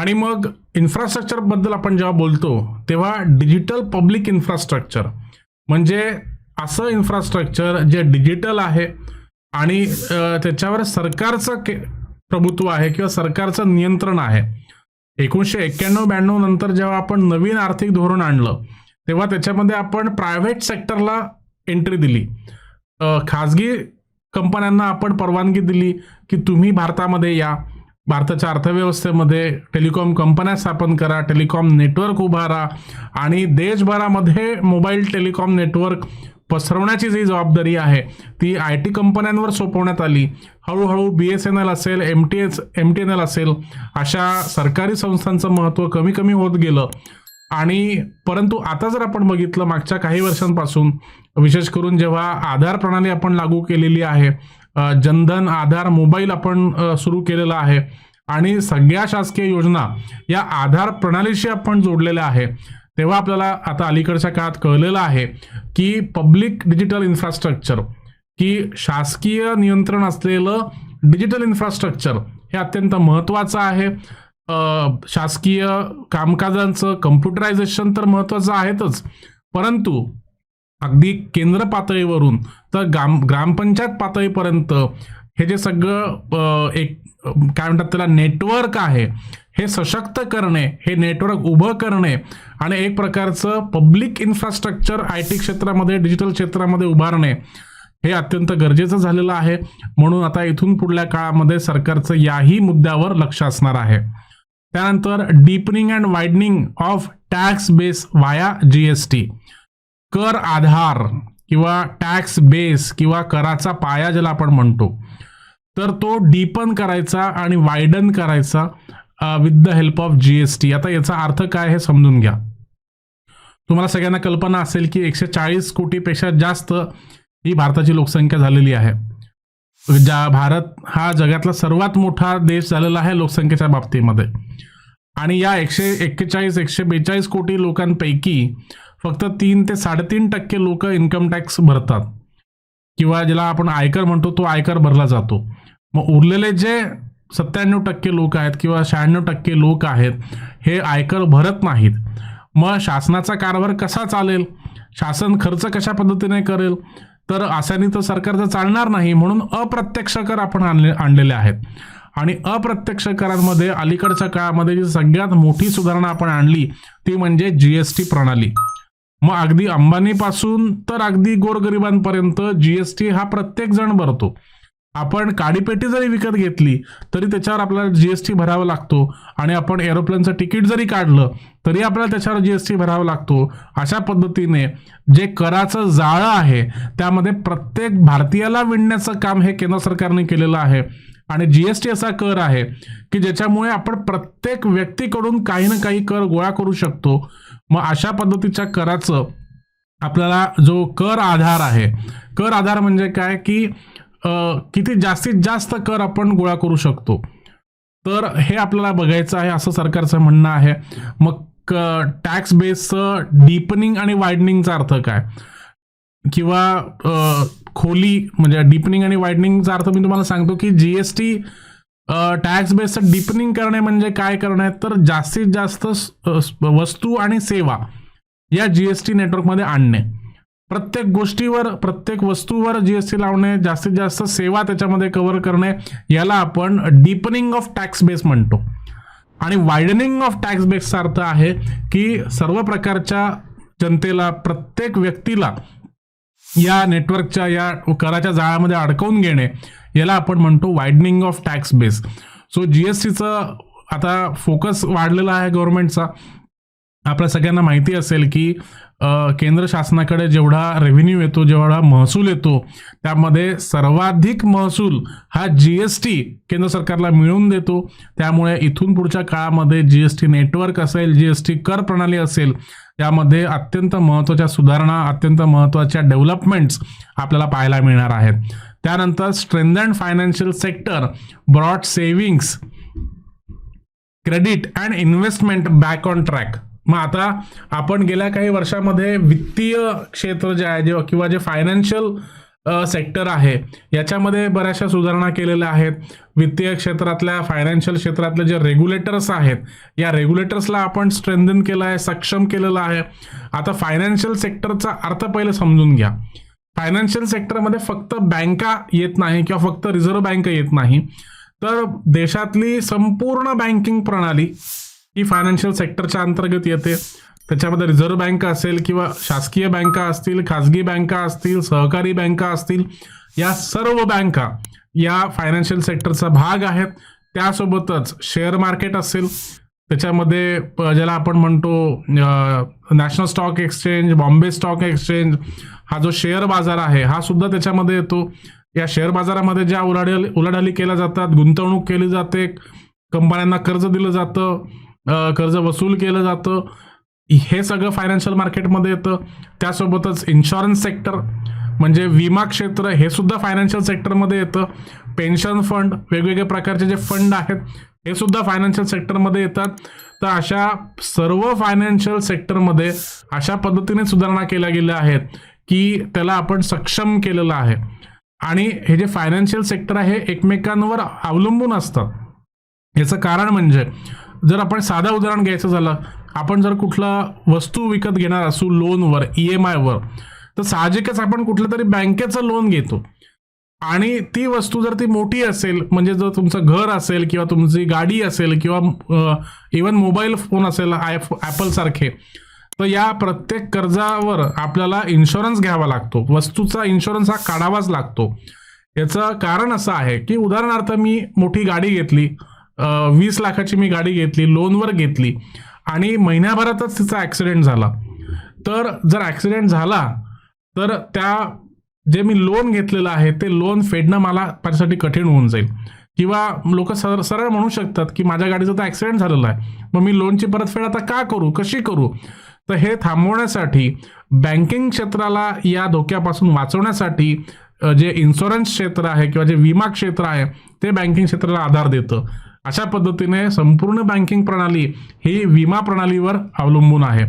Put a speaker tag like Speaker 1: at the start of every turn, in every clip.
Speaker 1: आणि मग इन्फ्रास्ट्रक्चर बद्दल आपण जेव्हा बोलतो तेव्हा डिजिटल पब्लिक इन्फ्रास्ट्रक्चर म्हणजे असं इन्फ्रास्ट्रक्चर जे डिजिटल आहे आणि त्याच्यावर सरकारचं प्रभुत्व आहे किंवा सरकारचं नियंत्रण आहे. 1991-92 नंतर जेव्हा आपण नवीन आर्थिक धोरण आणलं तेव्हा त्याच्यामध्ये आपण प्रायव्हेट सेक्टरला एंट्री दिली. खाजगी कंपन्यांना आपण परवानगी दिली की तुम्ही भारतामध्ये या, भारताच्या अर्थव्यवस्थेमध्ये टेलिकॉम कंपन्या स्थापन करा, टेलिकॉम नेटवर्क उभारा आणि देशभरामध्ये मोबाईल टेलिकॉम नेटवर्क पसरवण्याची जी जबाबदारी आहे ती IT कंपन्यांवर सोपवण्यात आली. हळूहळू BSNL असेल, MTNL असेल अशा सरकारी संस्थांचं महत्त्व कमी कमी होत गेलं. आणि परंतु आता जर आपण बघितलं मागच्या काही वर्षांपासून, विशेष करून जेव्हा आधार प्रणाली आपण लागू केलेली आहे, जनधन आधार मोबाईल आपण सुरू केलेला आहे आणि सगळ्या शासकीय योजना या आधार प्रणालीशी आपण जोडलेल्या आहे, तेव्हा आपल्याला आता अलीकडच्या काळात कळलेलं आहे की पब्लिक डिजिटल इन्फ्रास्ट्रक्चर, की शासकीय नियंत्रण असलेलं डिजिटल इन्फ्रास्ट्रक्चर हे अत्यंत महत्त्वाचं आहे. शासकीय कामकाजांचं कम्प्युटरायझेशन तर महत्त्वाचं आहेतच, परंतु अगदी केंद्र पातळीवरून तर ग्रामपंचायत पातळीपर्यंत हे जे सगळं एक काय म्हणतात त्याला नेटवर्क आहे हे सशक्त करणे, हे नेटवर्क उभं करणे आणि एक प्रकारचं पब्लिक इन्फ्रास्ट्रक्चर IT क्षेत्रामध्ये, डिजिटल क्षेत्रामध्ये उभारणे हे अत्यंत गरजेचं झालेलं आहे. म्हणून आता इथून पुढल्या काळामध्ये सरकारचं याही मुद्द्यावर लक्ष असणार आहे. त्यानंतर deepening and widening of tax base वाया GST, कर आधार किंवा टॅक्स बेस किंवा कराचा पाया ज्याला आपण म्हणतो, तर तो डीपन करायचा आणि वाइडन करायचा with the help of GST. आता याचा अर्थ काय हे समजून घ्या. तुम्हाला सगळ्यांना कल्पना असेल की 140 कोटीपेक्षा जास्त ही भारताची लोकसंख्या झालेली आहे. भारत हा जगातला सर्वात मोठा देश झालेला आहे लोकसंख्येच्या बाबतीमध्ये. आणि या 142 कोटी लोकांपैकी फक्त 3 ते 3.5% लोक इन्कम टॅक्स भरतात किंवा ज्याला आपण आयकर म्हणतो तो आयकर भरला जातो. मग उरलेले जे 97% लोक आहेत किंवा 96% लोक आहेत हे आयकर भरत नाहीत. मग शासनाचा कारभार कसा चालेल, शासन खर्च कशा पद्धतीने करेल, तर अशाने तर सरकारचं चालणार नाही. म्हणून अप्रत्यक्ष कर आपण आणलेले आहेत. आणि अप्रत्यक्ष करांमध्ये अलीकडच्या काळामध्ये जी सगळ्यात मोठी सुधारणा आपण आणली ती म्हणजे GST प्रणाली. मग अगदी अंबानीपासून तर अगदी गोरगरिबांपर्यंत GST हा प्रत्येक जण भरतो. आपण काडीपेटी जरी विकत घेतली तरी त्याच्यावर आपल्याला GST भरावा लागतो आणि आपण एरोप्लेनचं तिकीट जरी काढलं तरी आपल्याला त्याच्यावर GST भरावा लागतो. अशा पद्धतीने जे कराचं जाळं आहे त्यामध्ये प्रत्येक भारतीयाला विणण्याचं काम हे केंद्र सरकारने केलेलं आहे. आणि GST असा कर आहे की ज्याच्यामुळे आपण प्रत्येक व्यक्तीकडून काही ना काही कर गोळा करू शकतो. मग अशा पद्धतीच्या कराचं आपल्याला जो कर आधार आहे, कर आधार म्हणजे काय की किती जास्तीत जास्त कर आपण गोळा करू शकतो, तर हे आपल्याला बघायचं आहे असं सरकारचं म्हणणं आहे. मग टॅक्स बेसचं डीपनिंग आणि वाइडनिंगचा अर्थ काय किंवा खोली म्हणजे डीपनिंग आणि वाइडनिंगचा अर्थ मी तुम्हाला सांगतो की GST टॅक्स बेसचं डीपनिंग करणे म्हणजे काय करणे, तर जास्तीत जास्त वस्तू आणि सेवा या GST नेटवर्कमध्ये आणणे. प्रत्येक गोष्टीवर, प्रत्येक वस्तूवर GST लावणे, जास्तीत जास्त सेवा त्याच्यामध्ये कव्हर करणे, याला आपण डीपनिंग ऑफ टॅक्स बेस म्हणतो. आणि वाइडनिंग ऑफ टॅक्स बेसचा अर्थ आहे की सर्व प्रकारच्या जनतेला, प्रत्येक व्यक्तीला या नेटवर्कच्या या कराच्या जाळ्यामध्ये अडकवून घेणे, याला आपण म्हणतो widening of tax base. So GSTचं आता फोकस वाढलेला आहे गव्हर्नमेंटचा. आपल्या सगळ्यांना माहिती असेल की केंद्र शासनाकडे जेवढा रेव्हेन्यू येतो, जेवढा महसूल येतो, त्यामध्ये सर्वाधिक महसूल हा GST केंद्र सरकारला मिळवून देतो. त्यामुळे इथून पुढच्या काळामध्ये GST नेटवर्क असेल, GST कर प्रणाली असेल, यामध्ये अत्यंत महत्त्वाच्या सुधारणा, अत्यंत महत्त्वाच्या डेव्हलपमेंट्स आपल्याला पाहायला मिळणार आहेत. त्यानंतर strengthened financial sector broad savings, credit and investment back on track. मग आता आपण गेल्या काही वर्षामध्ये वित्तीय क्षेत्र जे आहे किंवा जे फायनान्शियल सेक्टर आहे याच्यामध्ये बऱ्याचशा सुधारणा केलेल्या आहेत. वित्तीय क्षेत्रातल्या फायनान्शियल क्षेत्रातले जे रेग्युलेटर्स आहेत या रेग्युलेटर्सला आपण स्ट्रेंथन केलं आहे, सक्षम केलेलं आहे. आता फायनान्शियल सेक्टरचा अर्थ पहिले समजून घ्या. फायनान्शियल सेक्टरमध्ये फक्त बँका येत नाही किंवा फक्त रिझर्व्ह बँक येत नाही, तर देशातली संपूर्ण बँकिंग प्रणाली ही फायनान्शियल सेक्टरच्या अंतर्गत येते. त्याच्यामध्ये रिझर्व्ह बँक असेल किंवा शासकीय बँका असतील, खाजगी बँका असतील, सहकारी बँका असतील, या सर्व बँका या फायनान्शियल सेक्टरचा भाग आहेत. त्यासोबतच शेअर मार्केट असेल, त्याच्यामध्ये ज्याला आपण म्हणतो national stock exchange, Bombay stock exchange, हा जो शेअर बाजार आहे हा सुद्धा त्याच्यामध्ये येतो. या शेअर बाजारामध्ये ज्या उलाढाली केल्या जातात, गुंतवणूक केली जाते, कंपन्यांना कर्ज दिलं जातं, कर्ज वसूल केलं जातं, हे सगळं फायनान्शियल मार्केटमध्ये येतं. त्यासोबतच इन्शुरन्स सेक्टर म्हणजे विमा क्षेत्र हे सुद्धा फायनान्शियल सेक्टरमध्ये येतं. पेन्शन फंड, वेगवेगळ्या प्रकारचे जे फंड आहेत हे सुद्धा फायनान्शियल सेक्टरमध्ये येतात. तर अशा सर्व फायनान्शियल सेक्टरमध्ये अशा पद्धतीने सुधारणा केल्या गेल्या आहेत की त्याला आपण सक्षम केलेलं आहे. आणि हे जे फायनान्शियल सेक्टर आहे एकमेकांवर अवलंबून असतात. याचं कारण म्हणजे जर आपण साधं उदाहरण घ्यायचं झालं, आपण जर कुठला वस्तू विकत घेणार असू लोनवर, EMI वर, तर साहजिकच आपण कुठलं तरी बँकेचं लोन घेतो. आणि ती वस्तू जर ती मोठी असेल, म्हणजे जर तुमचं घर असेल किंवा तुमची गाडी असेल किंवा इवन मोबाईल फोन असेल ॲपल सारखे, तर या प्रत्येक कर्जावर आपल्याला इन्शुरन्स घ्यावा लागतो. वस्तूचा इन्शुरन्स हा काढावाच लागतो. याचं कारण असं आहे की उदाहरणार्थ मी मोठी गाडी घेतली, 20 लाखाची मी गाडी घेतली, लोनवर घेतली आणि महिन्याभरातच तिचा ॲक्सिडेंट झाला. तर जर ॲक्सिडेंट झाला तर त्या जे मी लोन घेतलेलं आहे ते लोन फेडणं माझ्यासाठी कठीण होऊन जाईल. किंवा लोक सरळ म्हणू शकतात की माझ्या गाडीचा तर ॲक्सिडेंट झालेला आहे, मग मी लोनची परतफेड आता का करू, कशी करू. तर हे थांबवण्यासाठी बँकिंग क्षेत्राला या धोक्यापासून वाचवण्यासाठी जे इन्शुरन्स क्षेत्र आहे किंवा जे विमा क्षेत्र आहे ते बँकिंग क्षेत्राला आधार देतं. अशा पद्धतीने संपूर्ण बँकिंग प्रणाली ही विमा प्रणालीवर अवलंबून आहे.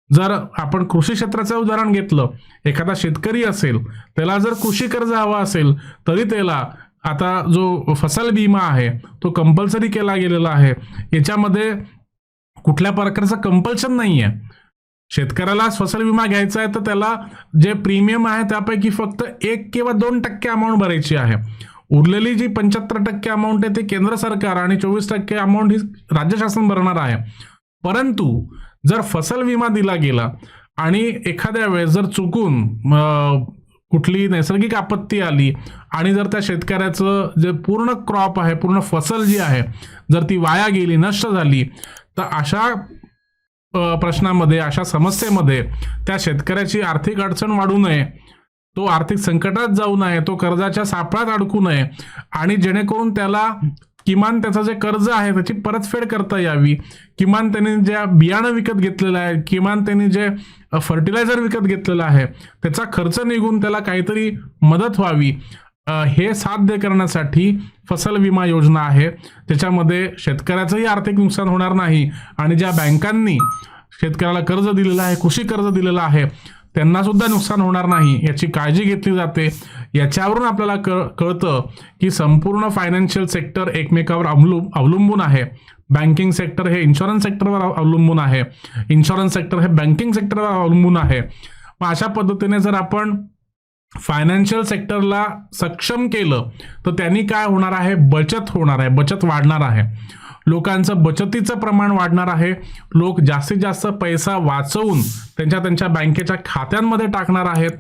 Speaker 1: जर आपण कृषी क्षेत्राचं उदाहरण घेतलं, एखादा शेतकरी असेल, त्याला जर कृषी कर्ज हवं असेल तरी त्याला आता जो फसल विमा आहे तो कंपल्सरी केला गेलेला आहे. याच्यामध्ये कुठल्या प्रकारचं कंपल्शन नाही आहे. शेतकऱ्याला फसल विमा घ्यायचा आहे तर त्याला जे प्रीमियम आहे त्यापैकी फक्त 1 किंवा 2% अमाऊंट भरायची आहे. उरलेली जी 75% अमाऊंट आहे ते केंद्र सरकार आणि 24% अमाऊंट ही राज्य शासन भरणार आहे. परंतु जर फसल विमा दिला गेला आणि एखाद्या वेळेस जर चुकून कुठली नैसर्गिक आपत्ती आली आणि जर त्या शेतकऱ्याचं जे पूर्ण क्रॉप आहे, पूर्ण फसल जी आहे, जर ती वाया गेली, नष्ट झाली, तर अशा प्रश्नामध्ये, अशा समस्येमध्ये त्या शेतकऱ्याची आर्थिक अडचण वाढू नये, तो आर्थिक संकटात जाऊ नये, तो कर्जाच्या सापळात अडकू नये आणि जेणेकरून त्याला किमान त्याचं जे कर्ज आहे त्याची परतफेड करता यावी, किमान त्यांनी ज्या बियाणं विकत घेतलेलं आहे, किमान त्यांनी जे फर्टिलायझर विकत घेतलेलं आहे त्याचा खर्च निघून त्याला काहीतरी मदत व्हावी, हे साध्य करण्यासाठी फसल विमा योजना आहे. त्याच्यामध्ये शेतकऱ्याचंही आर्थिक नुकसान होणार नाही आणि ज्या बँकांनी शेतकऱ्याला कर्ज दिलेलं आहे, कृषी कर्ज दिलेलं आहे, त्यांना सुद्धा नुकसान होणार नाही याची काळजी घेतली जाते. याच्यावरून आपल्याला कळतं की संपूर्ण फायनान्शियल सेक्टर एकमेकावर अवलंबून आहे. बँकिंग सेक्टर हे इन्शुरन्स सेक्टरवर अवलंबून आहे, इन्शुरन्स सेक्टर हे बँकिंग सेक्टरवर अवलंबून आहे. मग अशा पद्धतीने जर आपण फायनान्शियल सेक्टरला सक्षम केलं तर त्यांनी काय होणार आहे, बचत होणार आहे, बचत वाढणार आहे, लोकांचं बचतीचं प्रमाण वाढणार आहे. लोक जास्तीत जास्त पैसा वाचवून त्यांच्या बँकेच्या खात्यांमध्ये टाकणार आहेत.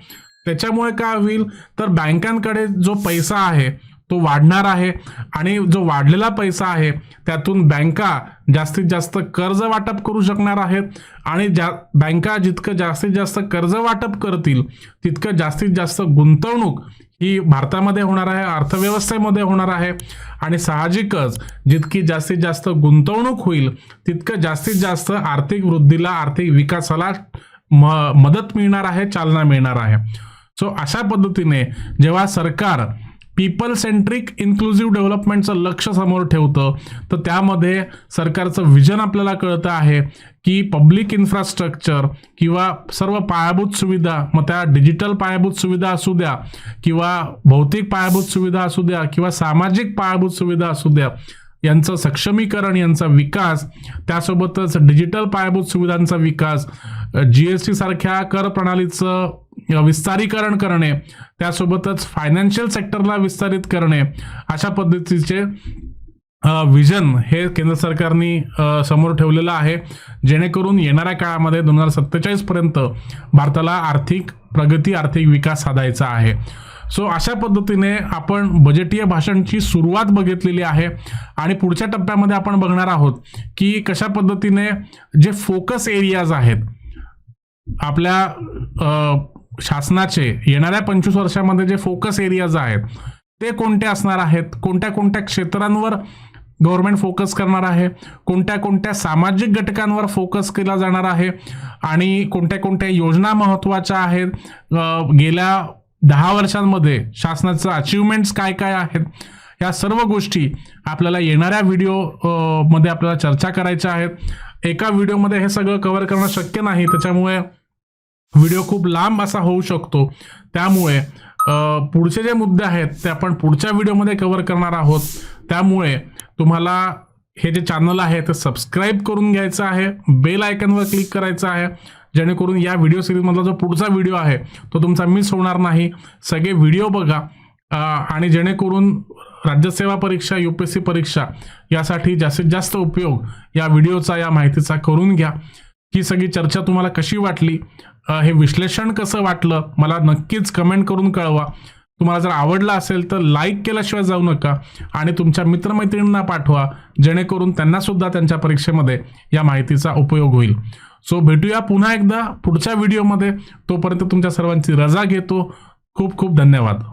Speaker 1: त्याच्यामुळे काय होईल तर बँकांकडे जो पैसा आहे तो वाढणार आहे आणि जो वाढलेला पैसा आहे त्यातून बँका जास्तीत जास्त कर्ज वाटप करू शकणार आहेत आणि बँका जितकं जास्तीत जास्त कर्ज वाटप करतील तितकं जास्तीत जास्त गुंतवणूक ही भारतामध्ये होणार आहे, अर्थव्यवस्थेमध्ये होणार आहे. आणि साहजिकच जितकी जास्तीत जास्त गुंतवणूक होईल तितकं जास्तीत जास्त आर्थिक वृद्धीला, आर्थिक विकासाला मदत मिळणार आहे, चालना मिळणार आहे. सो अशा पद्धतीने जेव्हा सरकार पीपल सेंट्रिक इन्क्लुझिव्ह डेव्हलपमेंटचं लक्ष समोर ठेवतं. तर त्यामध्ये सरकारचं विजन आपल्याला कळतं आहे की पब्लिक इन्फ्रास्ट्रक्चर किंवा सर्व पायाभूत सुविधा, मग त्या डिजिटल पायाभूत सुविधा असू द्या किंवा भौतिक पायाभूत सुविधा असू द्या किंवा सामाजिक पायाभूत सुविधा असू द्या, यांचं सक्षमीकरण, यांचा विकास, त्यासोबतच डिजिटल पायाभूत सुविधांचा विकास, GST सारख्या कर प्रणालीचं विस्तारीकरण करणे, त्यासोबतच फायनान्शियल सेक्टरला विस्तारित करणे, अशा पद्धतीचे विजन हे केंद्र सरकारने समोर ठेवलेलं आहे, जेणेकरून येणाऱ्या काळामध्ये 2047 पर्यंत भारताला आर्थिक प्रगती, आर्थिक विकास साधायचा आहे. सो अशा पद्धतीने आपण बजेटीय भाषणची सुरुवात बघितलेली आहे आणि पुढच्या टप्प्यामध्ये आपण बघणार आहोत की कशा पद्धतीने जे फोकस एरियाज आहेत आपल्या शासनाचे येणाऱ्या 25 वर्षामध्ये, जे फोकस एरियाज आहेत ते कोणते असणार आहेत, कोणत्या कोणत्या क्षेत्रांवर गव्हर्नमेंट फोकस करणार आहे, कोणत्या कोणत्या सामाजिक घटकांवर फोकस केला जाणार आहे आणि कोणत्या कोणत्या योजना महत्त्वाच्या आहेत, गेल्या 10 वर्षांमध्ये शासनाचं अचिव्हमेंट्स काय काय आहेत, या सर्व गोष्टी आपल्याला येणाऱ्या व्हिडिओ मध्ये आपल्याला चर्चा करायच्या आहेत. एका व्हिडिओमध्ये हे सगळं कव्हर करणं शक्य नाही, त्याच्यामुळे व्हिडिओ खूप लांब असा होऊ शकतो. त्यामुळे पुढचे जे मुद्दे आहेत ते आपण पुढच्या व्हिडिओमध्ये कव्हर करणार आहोत. त्यामुळे तुम्हाला हे जे चॅनल आहे ते सबस्क्राईब करून घ्यायचं आहे, बेल आयकॉनवर क्लिक करायचं आहे, जेणेकरून या व्हिडिओ सिरीजमधला जो पुढचा व्हिडिओ आहे तो तुमचा मिस होणार नाही. सगळे व्हिडिओ बघा आणि जेणेकरून राज्यसेवा परीक्षा, UPSC परीक्षा यासाठी जास्तीत जास्त उपयोग या व्हिडिओचा, या माहितीचा करून घ्या. ही सगळी चर्चा तुम्हाला कशी वाटली, हे विश्लेषण कसं वाटलं, मला नक्कीच कमेंट करून कळवा. तुम्हाला जर आवडलं असेल तर लाईक केल्याशिवाय जाऊ नका आणि तुमच्या मित्रमैत्रिणींना पाठवा, जेणेकरून त्यांना सुद्धा त्यांच्या परीक्षेमध्ये या माहितीचा उपयोग होईल. सो भेटूया पुन्हा एकदा पुढच्या व्हिडिओमध्ये. तोपर्यंत तुमच्या सर्वांची रजा घेतो. खूप खूप धन्यवाद.